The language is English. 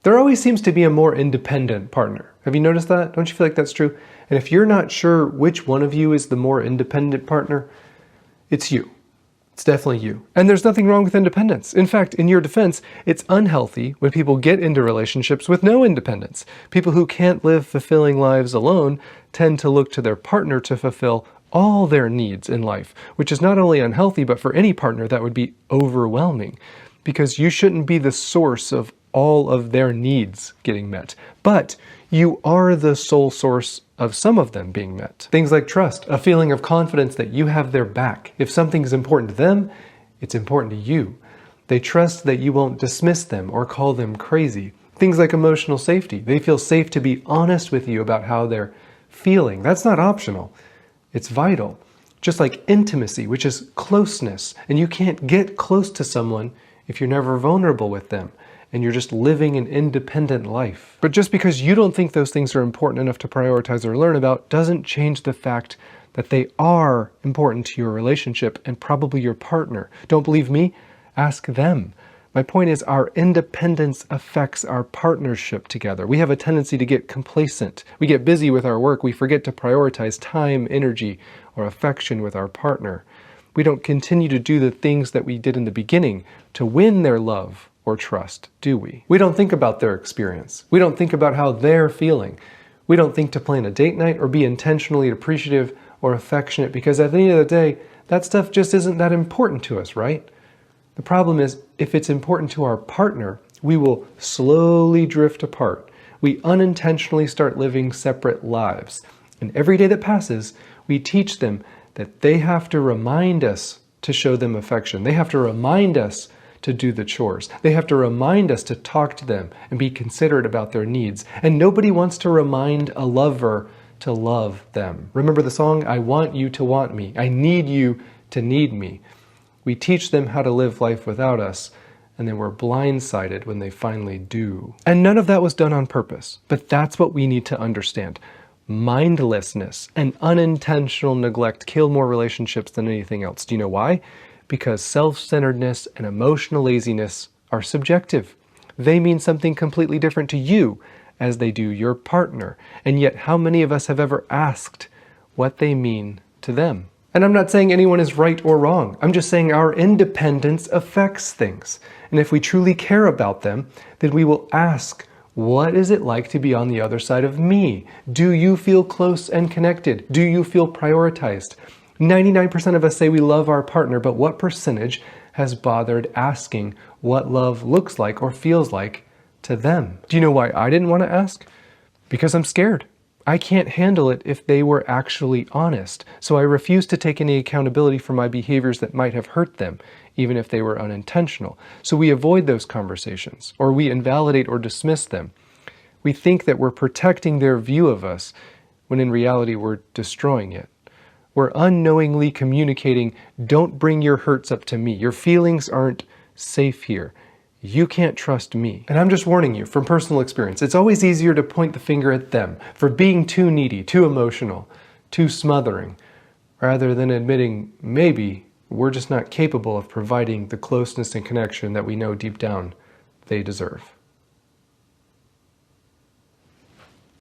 There always seems to be a more independent partner. Have you noticed that? Don't you feel like that's true? And if you're not sure which one of you is the more independent partner, it's you. It's definitely you. And there's nothing wrong with independence. In fact, in your defense, it's unhealthy when people get into relationships with no independence. People who can't live fulfilling lives alone tend to look to their partner to fulfill all their needs in life, which is not only unhealthy, but for any partner that would be overwhelming, because you shouldn't be the source of all of their needs getting met. But you are the sole source of some of them being met. Things like trust, a feeling of confidence that you have their back. If something's important to them, it's important to you. They trust that you won't dismiss them or call them crazy. Things like emotional safety. They feel safe to be honest with you about how they're feeling. That's not optional. It's vital. Just like intimacy, which is closeness. And you can't get close to someone if you're never vulnerable with them and you're just living an independent life. But just because you don't think those things are important enough to prioritize or learn about doesn't change the fact that they are important to your relationship and probably your partner. Don't believe me? Ask them. My point is, our independence affects our partnership together. We have a tendency to get complacent. We get busy with our work. We forget to prioritize time, energy, or affection with our partner. We don't continue to do the things that we did in the beginning to win their love or trust, do we? We don't think about their experience. We don't think about how they're feeling. We don't think to plan a date night or be intentionally appreciative or affectionate, because at the end of the day, that stuff just isn't that important to us, right? The problem is, if it's important to our partner, we will slowly drift apart. We unintentionally start living separate lives. And every day that passes, we teach them that they have to remind us to show them affection. They have to remind us to do the chores. They have to remind us to talk to them and be considerate about their needs. And nobody wants to remind a lover to love them. Remember the song, I want you to want me. I need you to need me. We teach them how to live life without us, and then we're blindsided when they finally do. And none of that was done on purpose, but that's what we need to understand. Mindlessness and unintentional neglect kill more relationships than anything else. Do you know why? Because self-centeredness and emotional laziness are subjective. They mean something completely different to you as they do your partner. And yet, how many of us have ever asked what they mean to them? And I'm not saying anyone is right or wrong. I'm just saying our independence affects things. And if we truly care about them, then we will ask, what is it like to be on the other side of me? Do you feel close and connected? Do you feel prioritized? 99% of us say we love our partner, but what percentage has bothered asking what love looks like or feels like to them? Do you know why I didn't want to ask? Because I'm scared. I can't handle it if they were actually honest. So I refuse to take any accountability for my behaviors that might have hurt them, even if they were unintentional. So we avoid those conversations, or we invalidate or dismiss them. We think that we're protecting their view of us, when in reality we're destroying it. We're unknowingly communicating, don't bring your hurts up to me. Your feelings aren't safe here. You can't trust me. And I'm just warning you from personal experience. It's always easier to point the finger at them for being too needy, too emotional, too smothering, rather than admitting maybe we're just not capable of providing the closeness and connection that we know deep down they deserve.